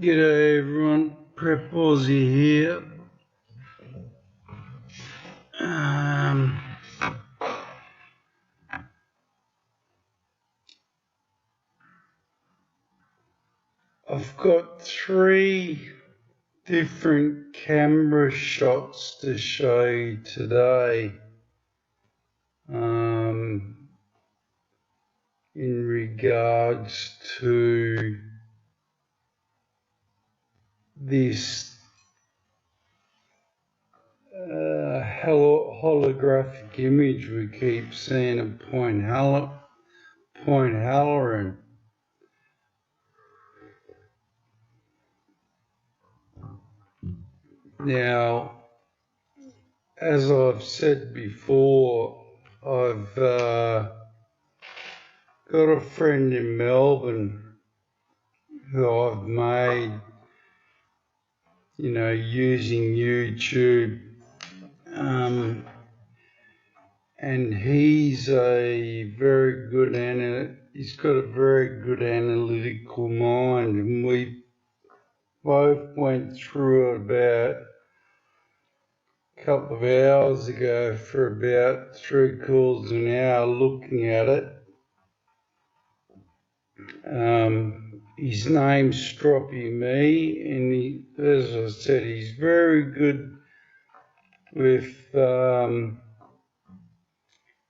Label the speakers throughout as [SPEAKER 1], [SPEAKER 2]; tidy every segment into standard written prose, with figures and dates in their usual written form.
[SPEAKER 1] G'day everyone, Prep Aussie here. I've got 3 different camera shots to show you today in regards to this holographic image we keep seeing of Point Halloran. Now, as I've said before, I've got a friend in Melbourne who I've made, using YouTube, and he's got a very good analytical mind, and we both went through it about a couple of hours ago for about 3/4 of an hour looking at it. His name's Stroppy Me, and as I said, he's very good with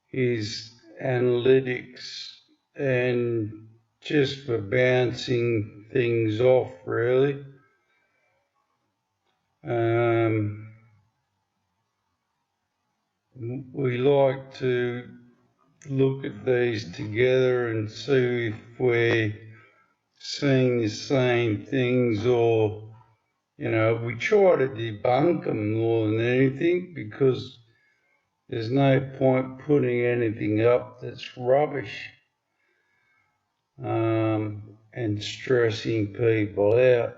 [SPEAKER 1] his analytics and just for bouncing things off, really. We like to look at these together and see if we're seeing the same things, or we try to debunk them more than anything, because there's no point putting anything up that's rubbish and stressing people out.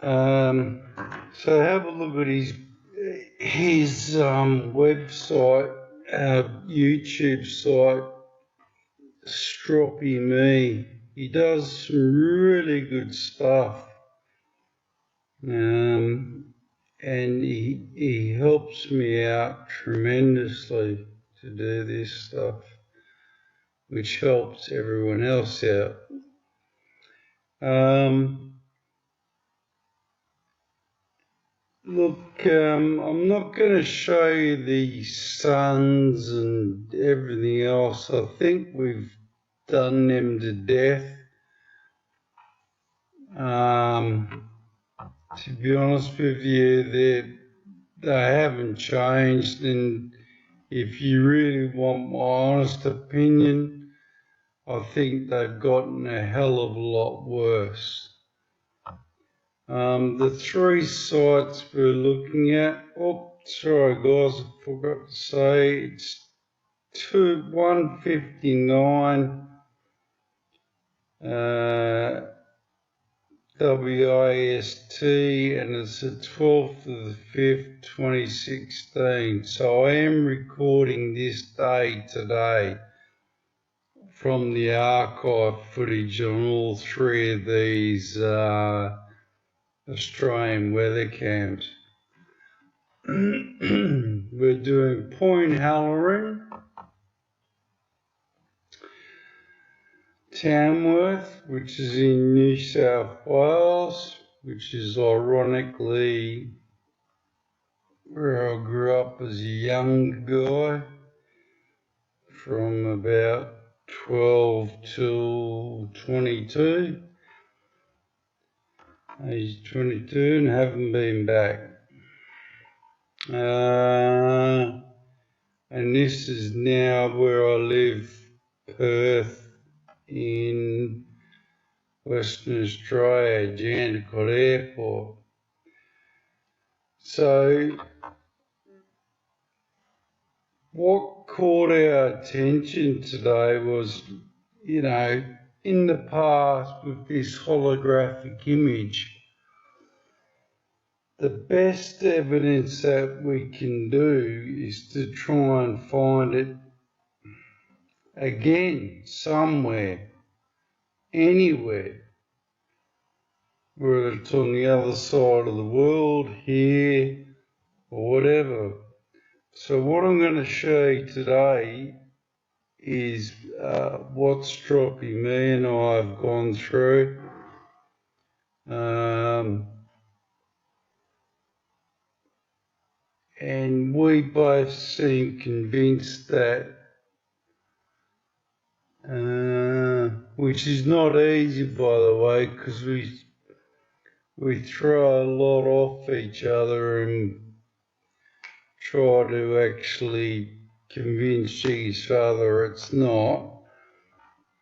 [SPEAKER 1] So have a look at his website, YouTube site, Stroppy Me. He does some really good stuff, and he helps me out tremendously to do this stuff, which helps everyone else out. Look, I'm not going to show you the suns and everything else. I think we've done them to death. To be honest with you, they haven't changed, and if you really want my honest opinion, I think they've gotten a hell of a lot worse. The 3 sites we're looking at, sorry guys, I forgot to say, it's 159 WIST, and it's the 12th of the 5th, 2016. So I am recording this day today from the archive footage on all 3 of these Australian weather cams. We're doing Point Halloran, Tamworth, which is in New South Wales, which is ironically where I grew up as a young guy, from about 12 till 22. Age 22 and haven't been back. And this is now where I live, Perth, in Western Australia, Jandakot Airport. So what caught our attention today was, in the past with this holographic image, the best evidence that we can do is to try and find it again somewhere, anywhere, whether it's on the other side of the world, here, or whatever. So what I'm going to show you today is what Stroppy, me and I have gone through. And we both seem convinced that, which is not easy, by the way, because we throw a lot off each other and try to actually convince each other it's not.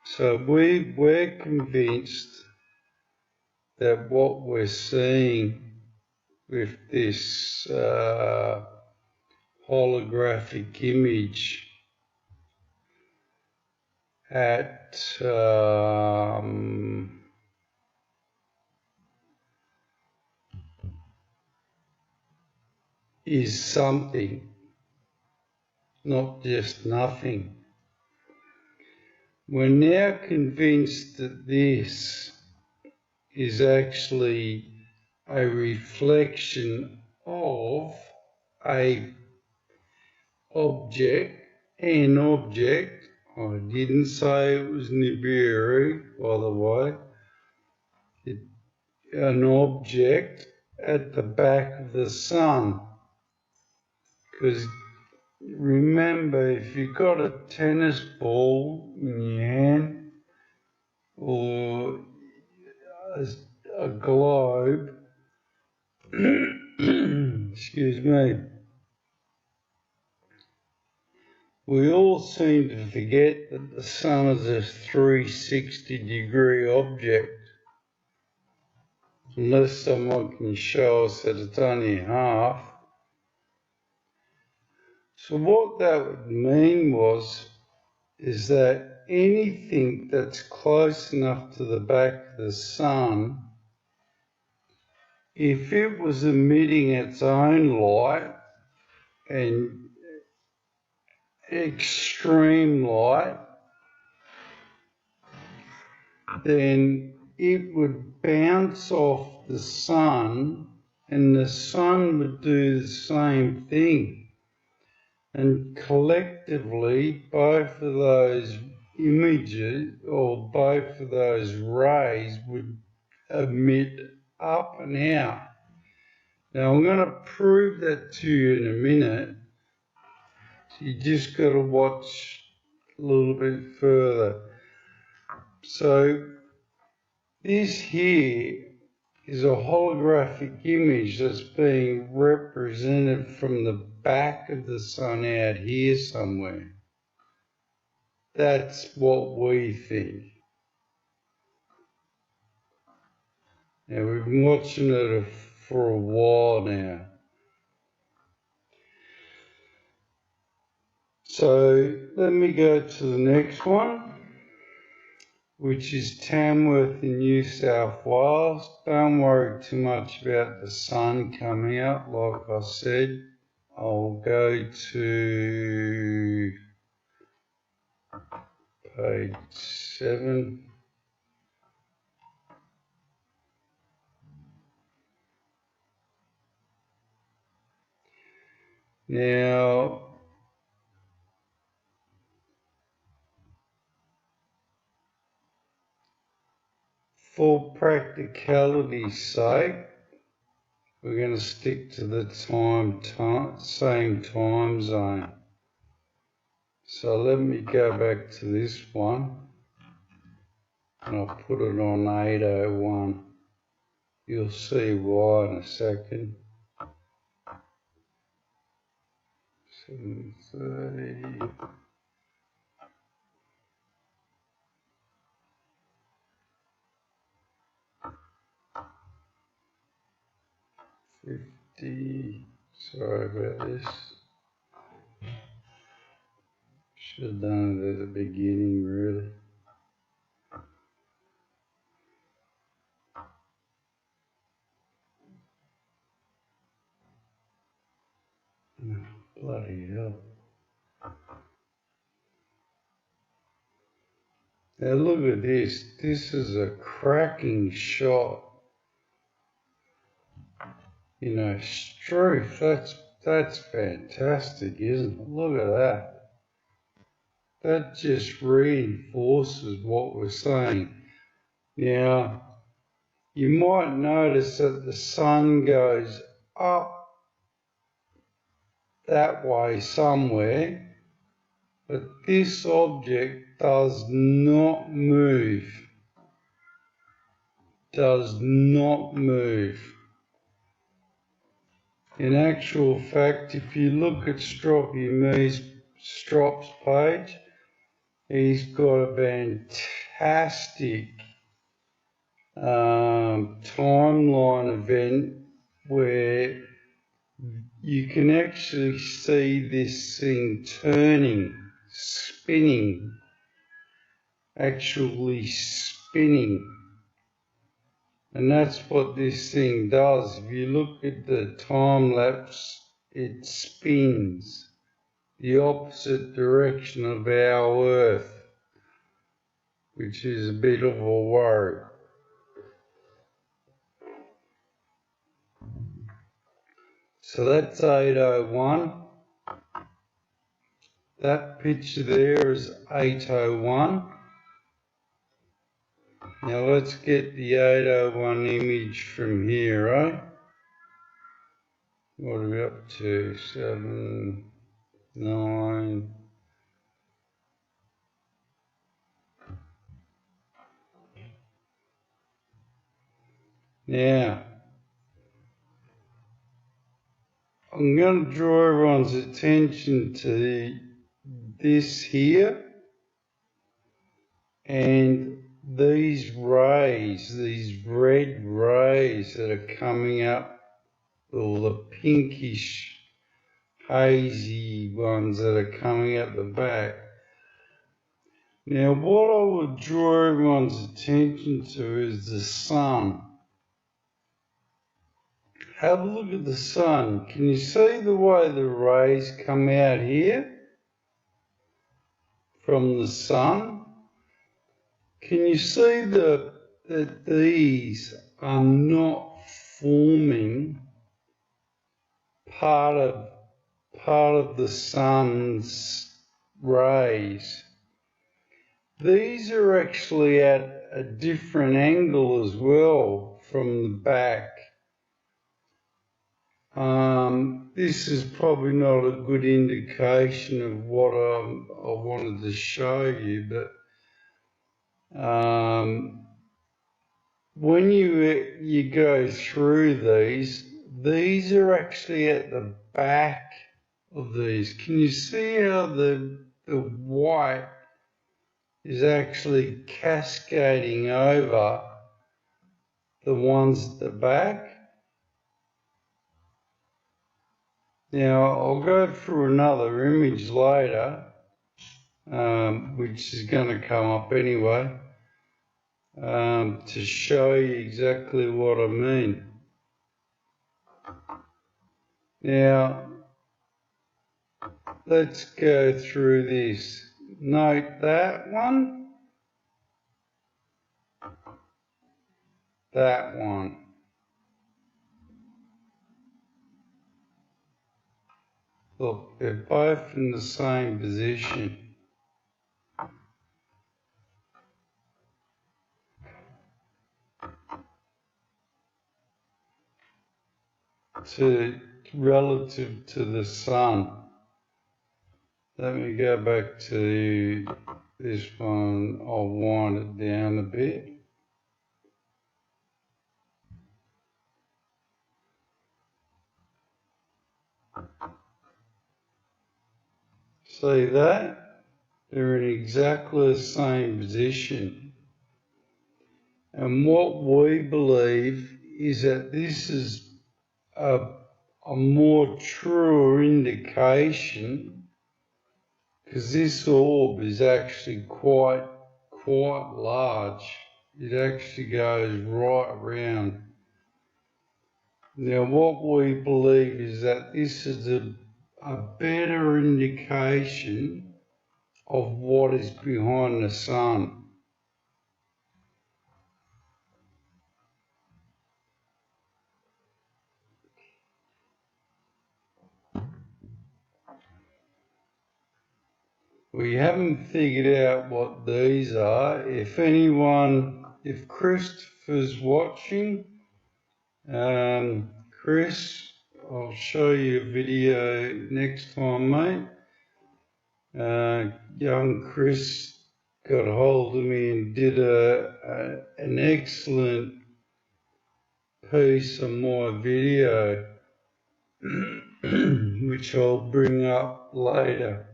[SPEAKER 1] So we're convinced that what we're seeing with this holographic image at is something, not just nothing. We're now convinced that this is actually a reflection of an object. I didn't say it was Nibiru, by the way. An object at the back of the sun. Because remember, if you've got a tennis ball in your hand or a globe, excuse me, we all seem to forget that the sun is a 360-degree object, unless someone can show us that it's only half. So what that would mean is that anything that's close enough to the back of the sun, if it was emitting its own light and extreme light, then it would bounce off the sun and the sun would do the same thing. And collectively, both of those images or both of those rays would emit up and out. Now, I'm going to prove that to you in a minute. So you just got to watch a little bit further. So this here is a holographic image that's being represented from the back of the sun out here somewhere. That's what we think. Now, we've been watching it for a while now. So let me go to the next one, which is Tamworth in New South Wales. Don't worry too much about the sun coming out, like I said. I'll go to page 7. Now, for practicality's sake, we're going to stick to the same time zone. So let me go back to this one, and I'll put it on 8:01. You'll see why in a second. 7:30. 50. Sorry about this. Should have done it at the beginning, really. Bloody hell. Now look at this. This is a cracking shot You know, Struth, that's fantastic, isn't it? Look at that. That just reinforces what we're saying. Now, you might notice that the sun goes up that way somewhere, but this object does not move. Does not move. In actual fact, if you look at Strop's page, he's got a fantastic timeline event where you can actually see this thing turning, spinning, actually spinning. And that's what this thing does. If you look at the time lapse, it spins the opposite direction of our Earth, which is a bit of a worry. So that's 801. That picture there is 801. Now let's get the 801 image from here, right? What are we up to? 7, 9. Now, I'm going to draw everyone's attention to this here and these rays, these red rays that are coming up, or the pinkish, hazy ones that are coming up the back. Now, what I would draw everyone's attention to is the sun. Have a look at the sun. Can you see the way the rays come out here from the sun? Can you see that these are not forming part of the sun's rays? These are actually at a different angle as well from the back. This is probably not a good indication of what I wanted to show you, but when you go through these are actually at the back of these. Can you see how the white is actually cascading over the ones at the back? Now, I'll go through another image later, which is going to come up anyway, to show you exactly what I mean. Now, let's go through this. Note that one, that one. Look, they're both in the same position. Relative to the sun. Let me go back to this one. I'll wind it down a bit. See that? They're in exactly the same position. And what we believe is that this is a more truer indication, because this orb is actually quite large. It actually goes right around. Now, what we believe is that this is a better indication of what is behind the sun. we haven't figured out what these are. If Christopher's watching, Chris, I'll show you a video next time, mate. Young Chris got hold of me and did an excellent piece on my video, which I'll bring up later.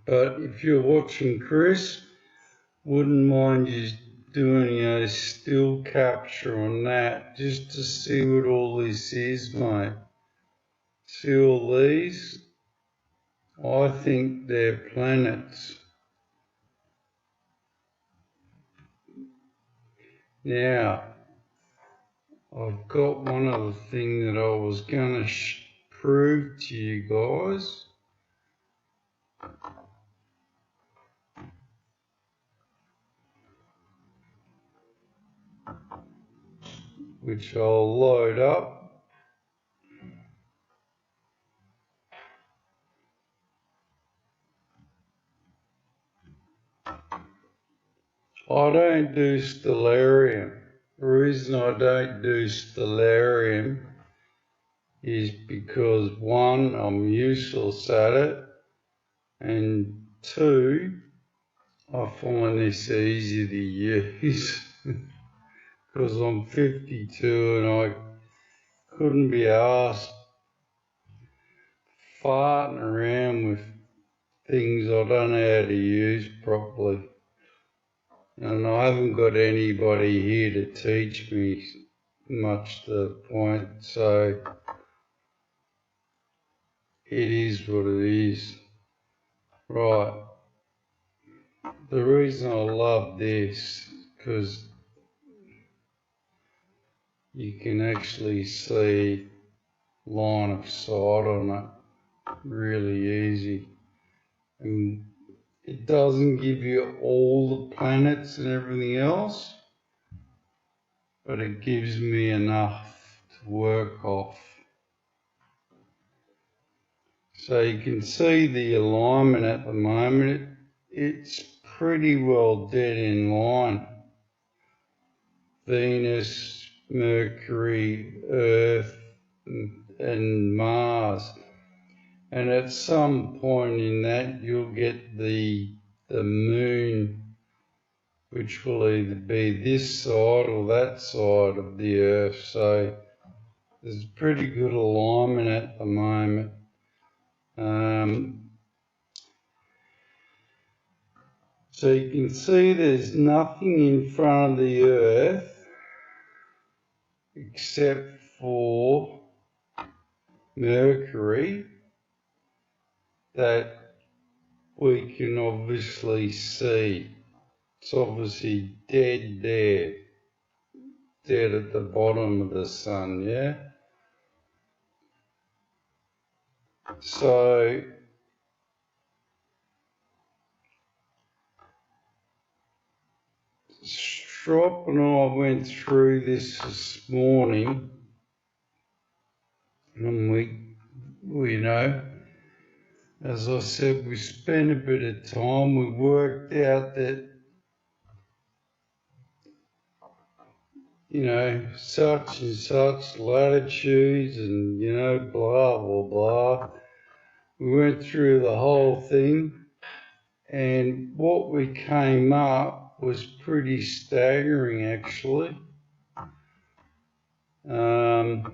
[SPEAKER 1] But if you're watching Chris, wouldn't mind just doing a still capture on that just to see what all this is, mate. See all these? I think they're planets. Now, I've got one other thing that I was going to prove to you guys. Which I'll load up. I don't do stellarium. The reason I don't do stellarium is because one, I'm useless at it, and two, I find this easy to use because I'm 52 and I couldn't be asked farting around with things I don't know how to use properly. And I haven't got anybody here to teach me, much to the point, so it is what it is. Right, the reason I love this, because you can actually see line of sight on it really easy. And it doesn't give you all the planets and everything else, but it gives me enough to work off. So you can see the alignment at the moment. It's pretty well dead in line. Venus, Mercury, Earth, and Mars. And at some point in that, you'll get the moon, which will either be this side or that side of the Earth. So there's pretty good alignment at the moment. So you can see there's nothing in front of the Earth except for Mercury that we can obviously see. It's obviously dead there, dead at the bottom of the sun, yeah? So Strop and I went through this morning, and we you know, as I said, we spent a bit of time. We worked out that, you know, such and such latitudes and, you know, blah, blah, blah. We went through the whole thing, and what we came up was pretty staggering, actually. I'm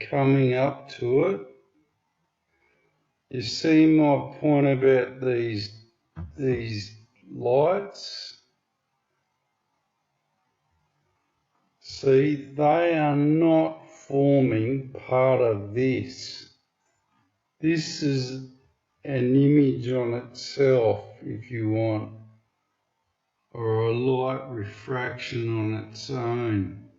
[SPEAKER 1] coming up to it. You see my point about these lights? See, they are not forming part of this. This is an image on itself, if you want, or a light refraction on its own.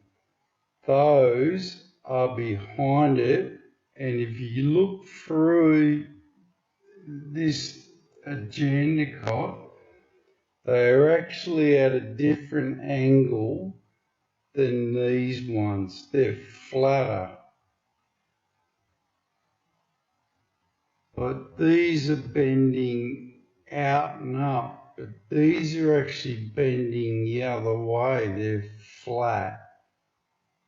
[SPEAKER 1] Those are behind it, and if you look through this agenda, they are actually at a different angle than these ones. They're flatter. but these are bending out and up, but these are actually bending the other way. They're flat.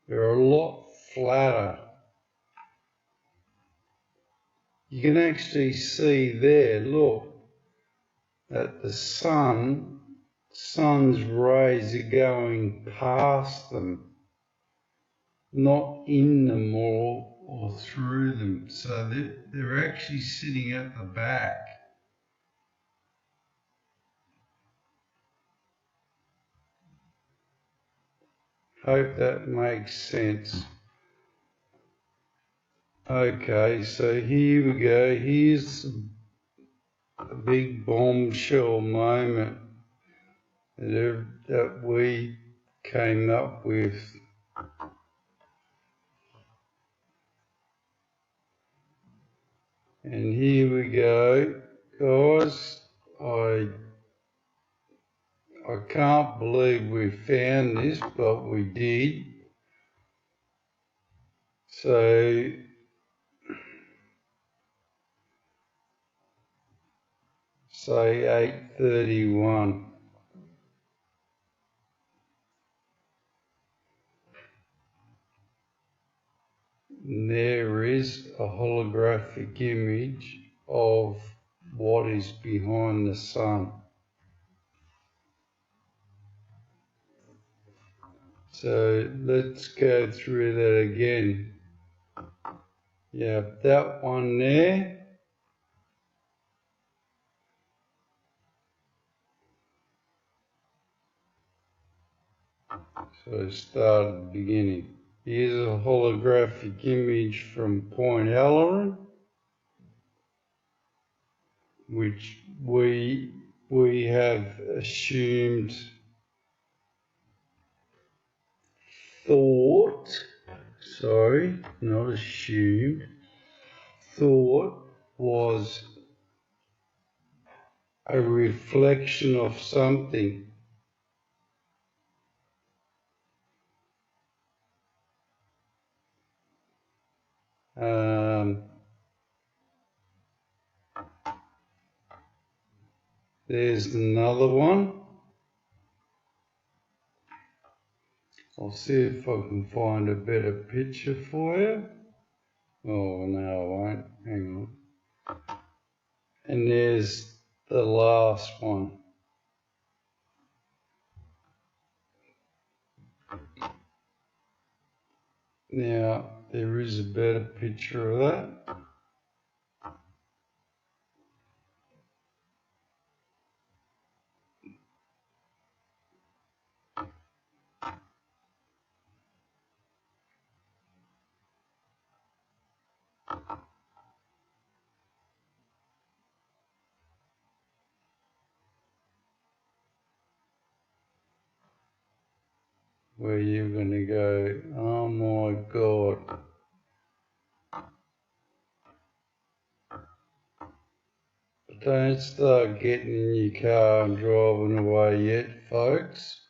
[SPEAKER 1] They're a lot flatter. You can actually see there, look, that the sun's rays are going past them, not in them or through them. So they're actually sitting at the back. Hope that makes sense. Okay, so here we go. Here's a big bombshell moment that we came up with. And here we go, guys. I can't believe we found this, but we did. So say 8:31. And there is a holographic image of what is behind the sun. So let's go through that again. Yeah, that one there. So start at the beginning. Here's a holographic image from Point Halloran, which we have assumed thought was a reflection of something. There's another one. I'll see if I can find a better picture for you. Oh, no, I won't. Hang on. And there's the last one. Now, there is a better picture of that. Where you're going to go, oh my God. But don't start getting in your car and driving away yet, folks.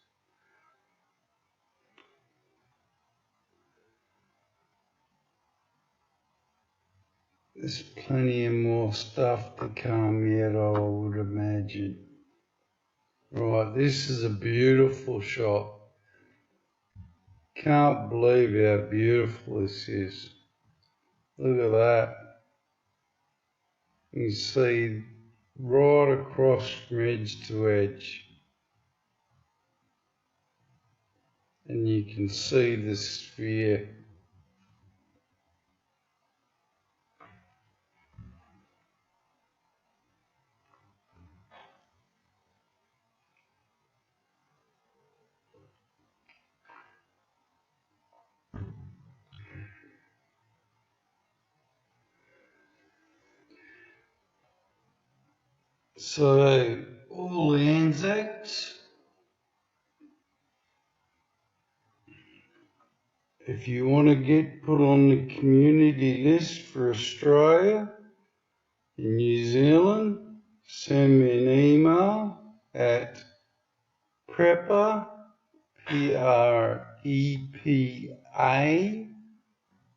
[SPEAKER 1] There's plenty of more stuff to come yet, I would imagine. Right, this is a beautiful shot. Can't believe how beautiful this is. Look at that. You can see right across from edge to edge. And you can see the sphere. So, all the Anzacs, if you want to get put on the community list for Australia and New Zealand, send me an email at prepa, P-R-E-P-A,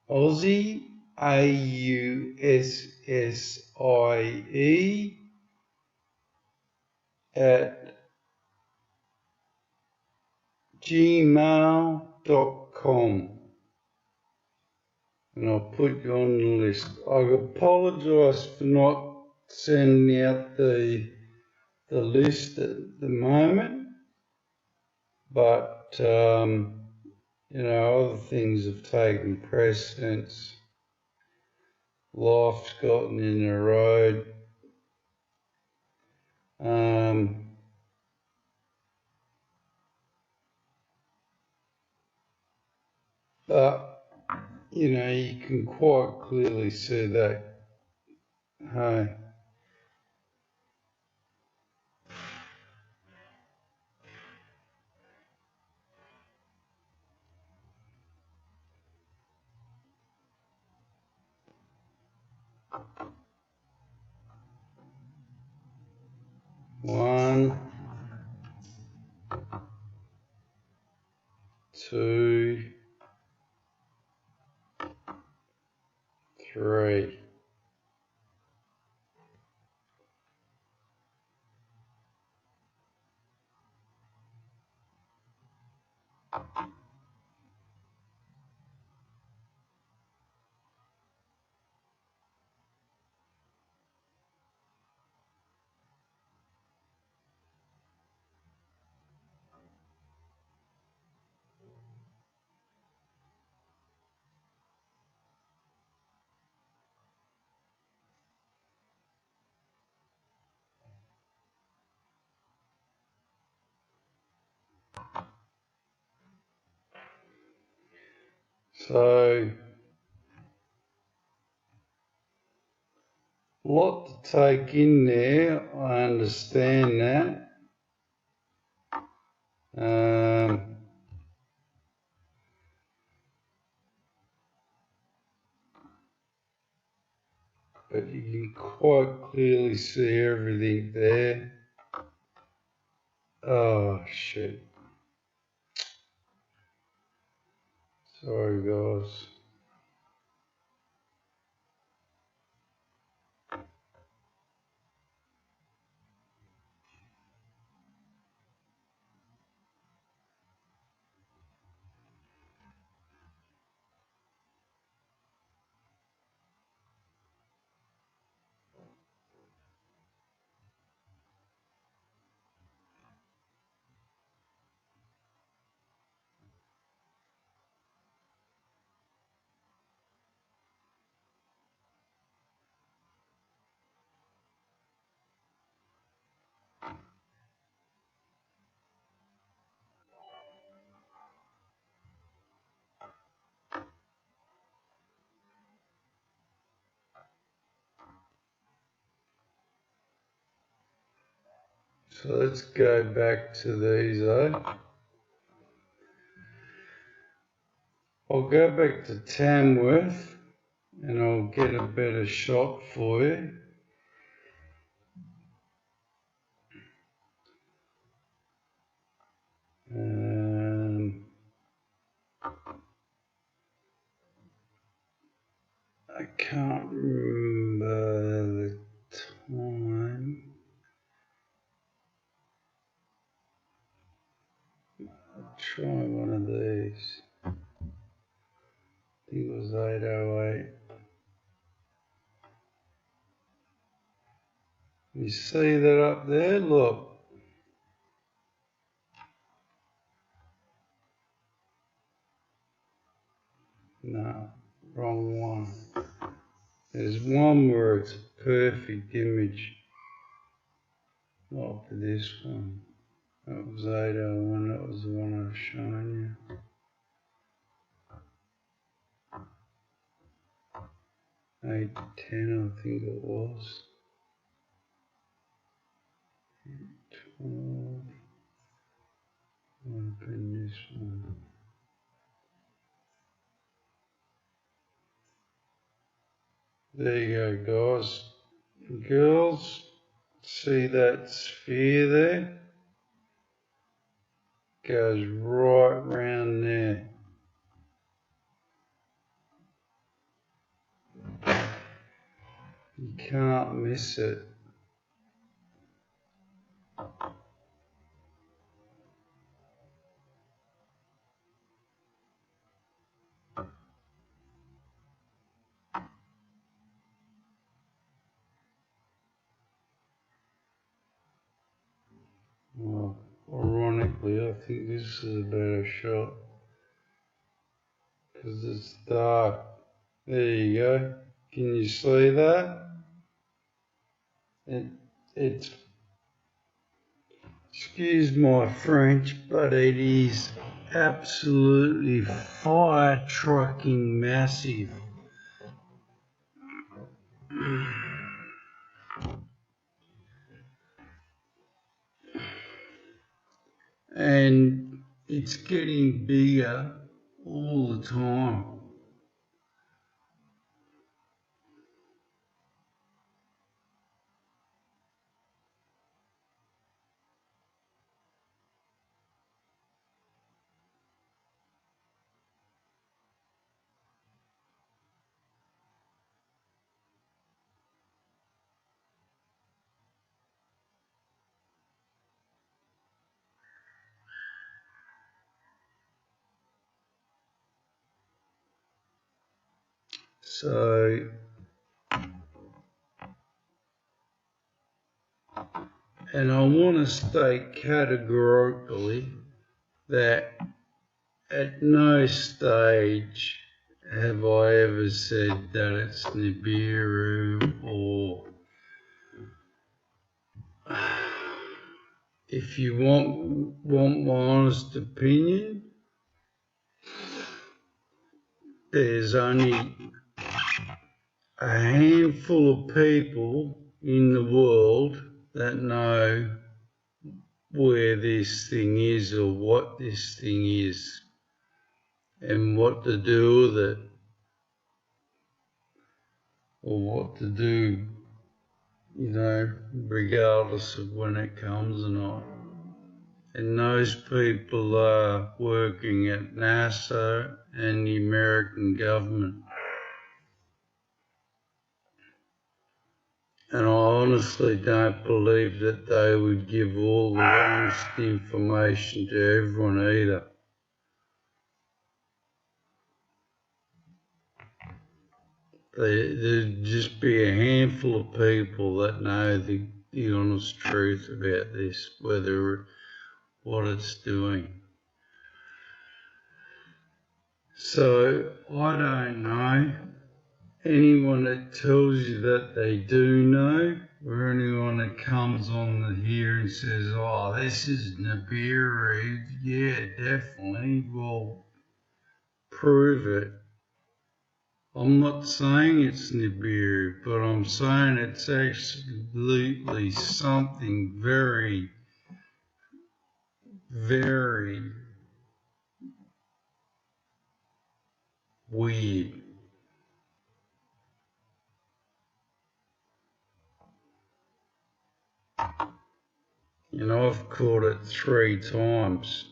[SPEAKER 1] Aussie AUSSIE at gmail.com, and I'll put you on the list. I apologise for not sending out the list at the moment, but you know, other things have taken precedence. Life's gotten in the road. But you know, you can quite clearly see that. Hey. One, two, three. So, a lot to take in there, I understand that. But you can quite clearly see everything there. Oh, shit. Sorry, guys. So let's go back to these, I'll go back to Tamworth and I'll get a better shot for you. I can't remember the time. I'll try one of these. I think it was 8:08. You see that up there? Look. No, wrong one. There's one where it's a perfect image. Not for this one. That was 8:01, that was the one I was showing you. 8:10, I think it was. 12. Might have been this one. There you go, guys. Girls, see that sphere there? Goes right round there. You can't miss it. Well, ironically, I think this is a better shot because it's dark. There you go. Can you see that? It's, excuse my French, but it is absolutely fire trucking massive. And it's getting bigger all the time. So, and I want to state categorically that at no stage have I ever said that it's Nibiru, or if you want my honest opinion, there's only a handful of people in the world that know where this thing is or what this thing is and what to do with it or what to do, regardless of when it comes or not. And those people are working at NASA and the American government. And I honestly don't believe that they would give all the honest information to everyone either. There'd just be a handful of people that know the honest truth about this, what it's doing. So I don't know. Anyone that tells you that they do know, or anyone that comes on here and says, oh, this is Nibiru, yeah, definitely, well, prove it. I'm not saying it's Nibiru, but I'm saying it's absolutely something very, very weird. I've caught it 3 times.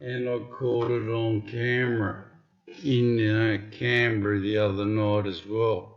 [SPEAKER 1] And I caught it on camera in Canberra the other night as well.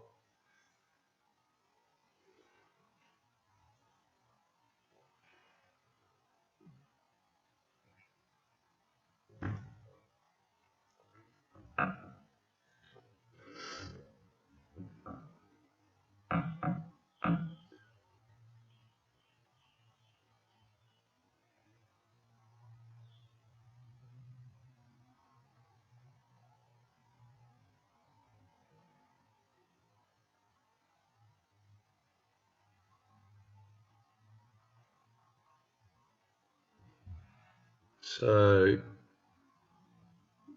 [SPEAKER 1] So,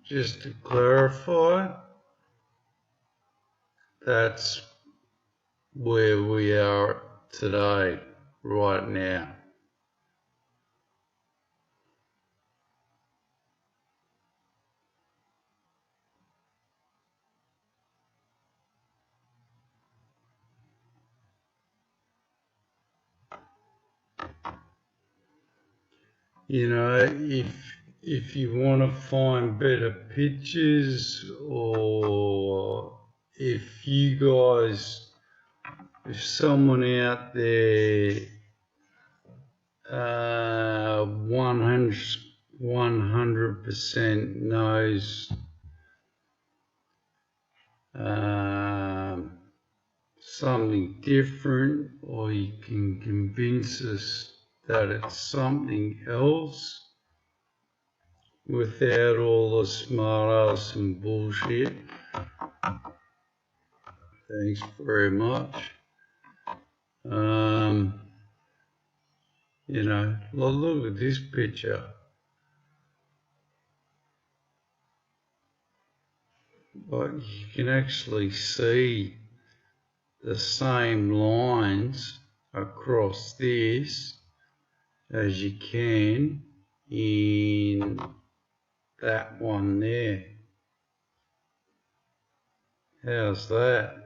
[SPEAKER 1] just to clarify, that's where we are today, right now. If if you want to find better pictures, or if you guys, if someone out there 100% knows something different, or you can convince us that it's something else without all the smart ass and bullshit. Thanks very much. You know, look at this picture. Like, you can actually see the same lines across this as you can in that one there. How's that?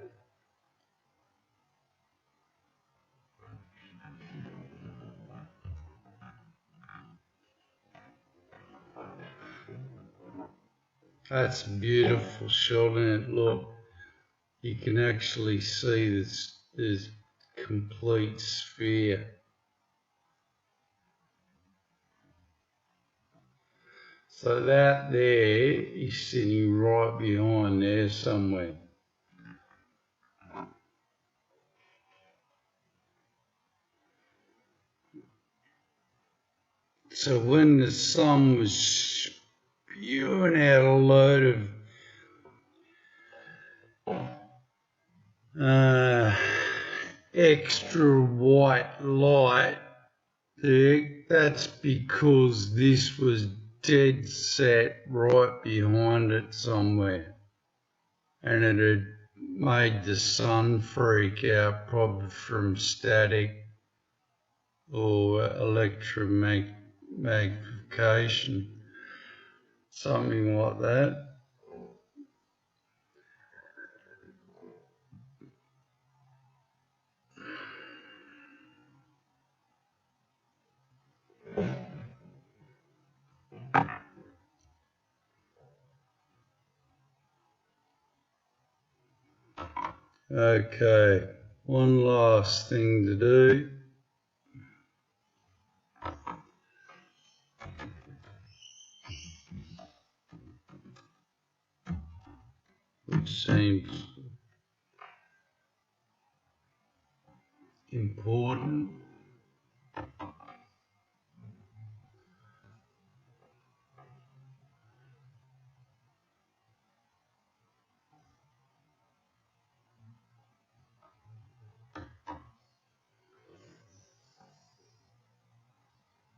[SPEAKER 1] That's a beautiful shot, isn't it? Look, you can actually see this complete sphere. So that there is sitting right behind there somewhere. So when the sun was spewing out a load of extra white light, that's because this was dead set right behind it somewhere, and it had made the sun freak out, probably from static or electromagnification, something like that. Okay, one last thing to do. Which seems important.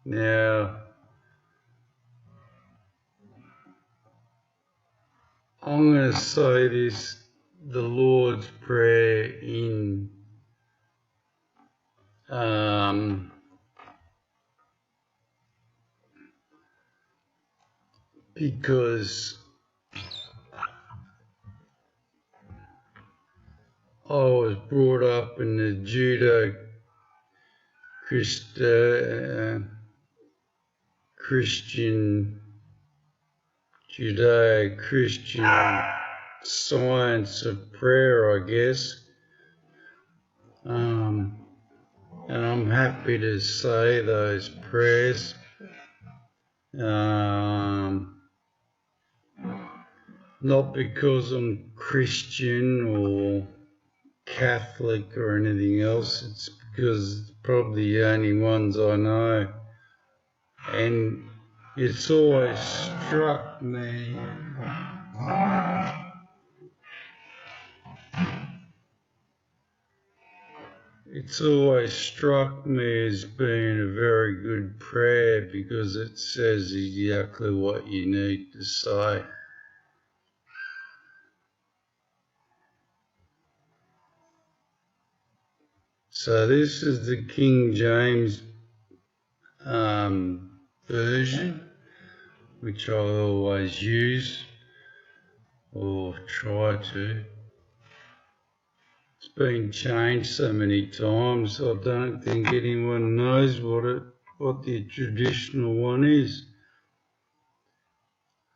[SPEAKER 1] Now, I'm going to say this, the Lord's Prayer in because I was brought up in the Judeo-Christian science of prayer, I guess. And I'm happy to say those prayers. Not because I'm Christian or Catholic or anything else, it's because it's probably the only ones I know. And it's always struck me as being a very good prayer, because it says exactly what you need to say. So this is the King James version, which I always use or try to. It's been changed so many times, I don't think anyone knows what the traditional one is.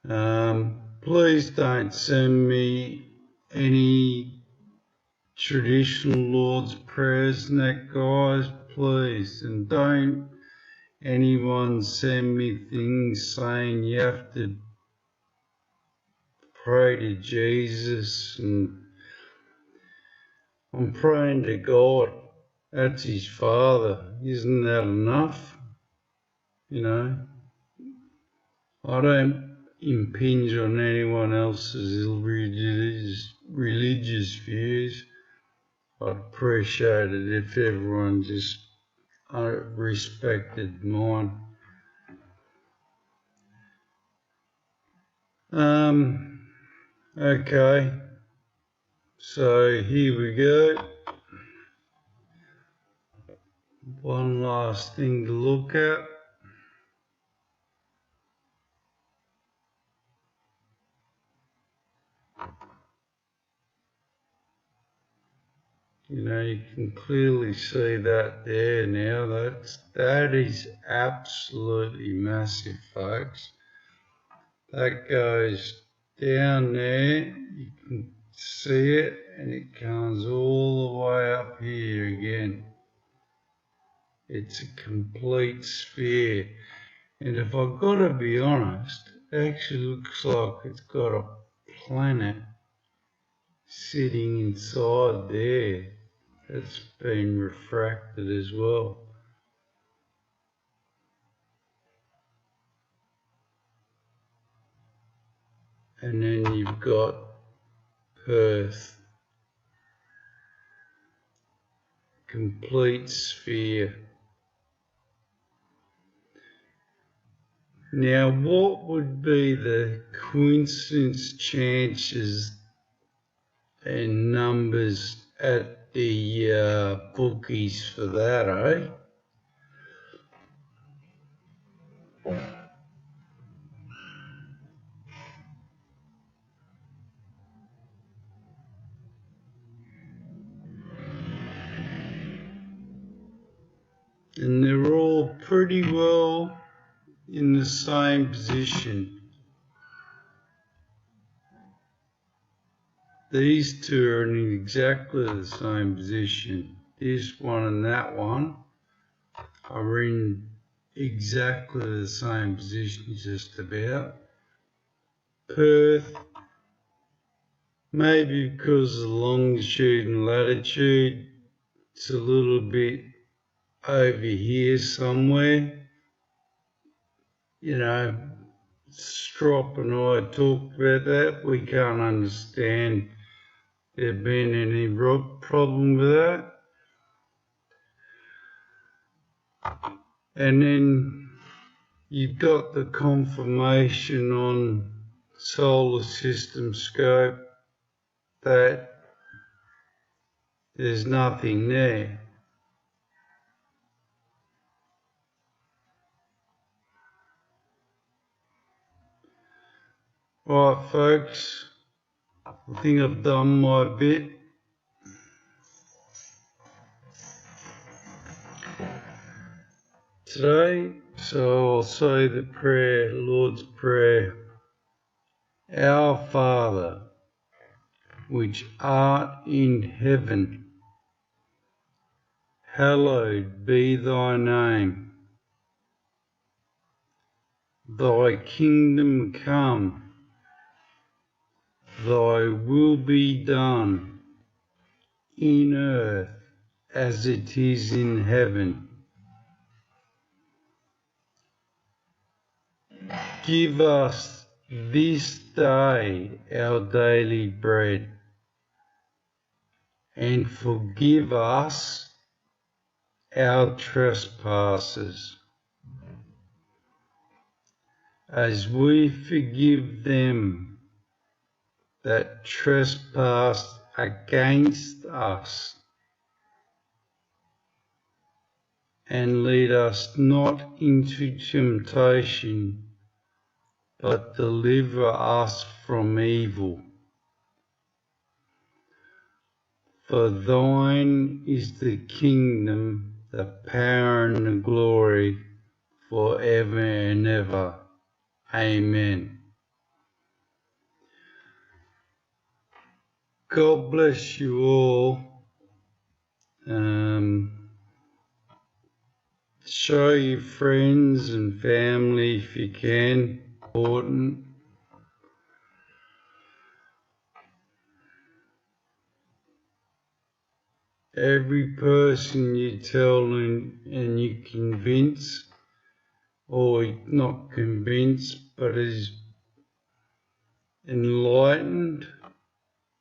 [SPEAKER 1] Please don't send me any traditional Lord's prayers and that, guys, please. And don't anyone send me things saying you have to pray to Jesus. And I'm praying to God. That's his Father. Isn't that enough? You know, I don't impinge on anyone else's religious views. I'd appreciate it if everyone just respected mine. Okay, so here we go. One last thing to look at. You know, you can clearly see that there now. That is absolutely massive, folks. That goes down there, you can see it, and it comes all the way up here again. It's a complete sphere. And if I've got to be honest, it actually looks like it's got a planet sitting inside there. It's been refracted as well. And then you've got Perth, complete sphere. Now, what would be the coincidence chances and numbers at the bookies for that, eh? And they're all pretty well in the same position. These two are in exactly the same position. This one and that one are in exactly the same position, just about. Perth, maybe because of the longitude and latitude, it's a little bit over here somewhere. You know, Strop and I talked about that. We can't understand there being any problem with that. And then you've got the confirmation on solar system scope that there's nothing there. Right, folks, I think I've done my bit. Today, so I'll say the prayer, Lord's Prayer. Our Father, which art in heaven, hallowed be thy name. Thy kingdom come, thy will be done, in earth as it is in heaven. Give us this day our daily bread, and forgive us our trespasses, as we forgive them that trespass against us. And lead us not into temptation, but deliver us from evil. For thine is the kingdom, the power and the glory, forever and ever. Amen. God bless you all. Show your friends and family if you can. Important. Every person you tell and you convince, or not convince, but is enlightened,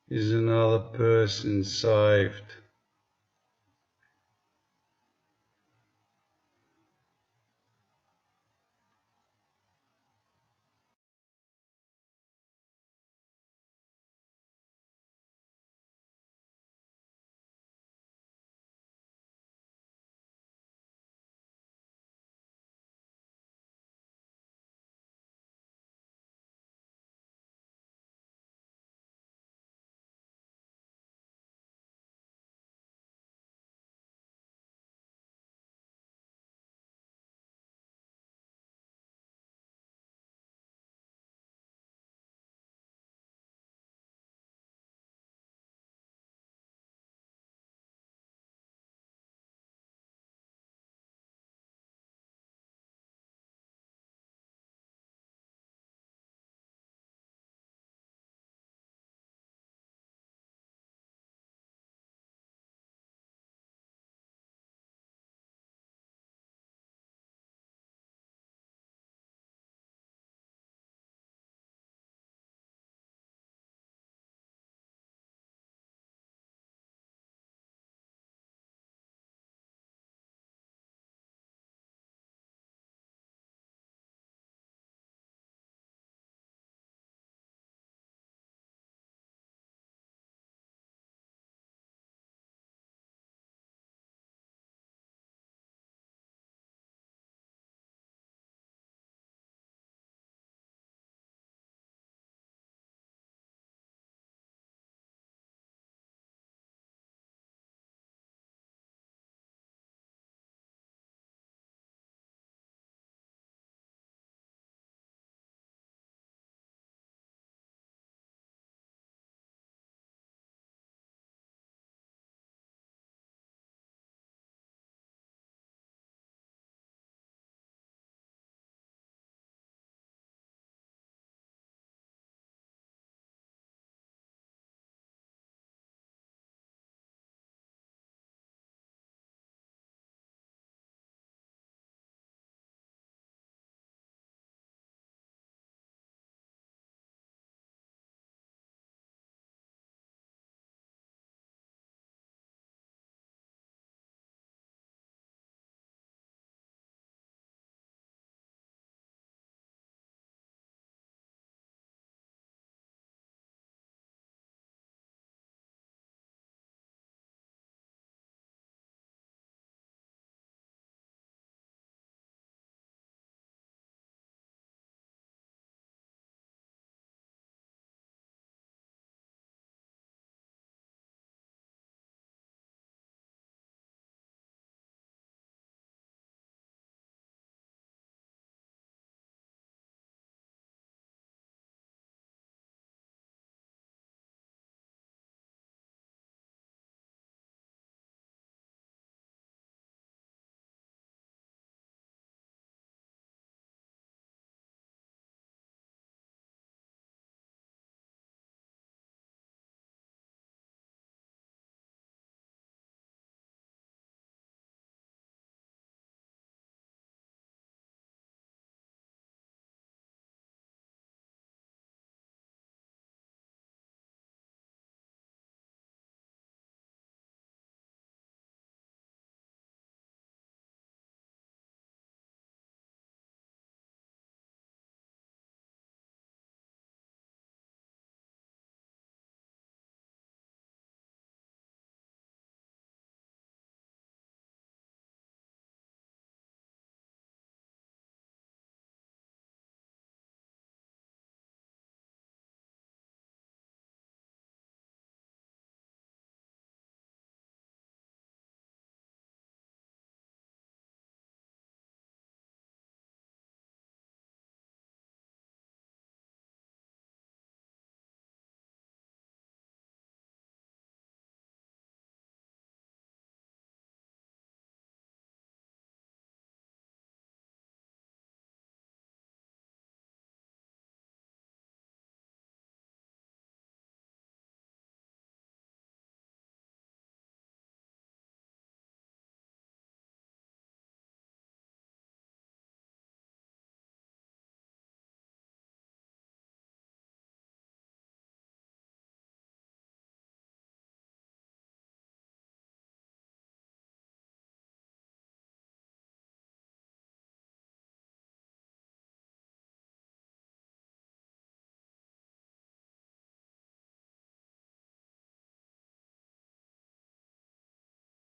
[SPEAKER 1] is another person saved.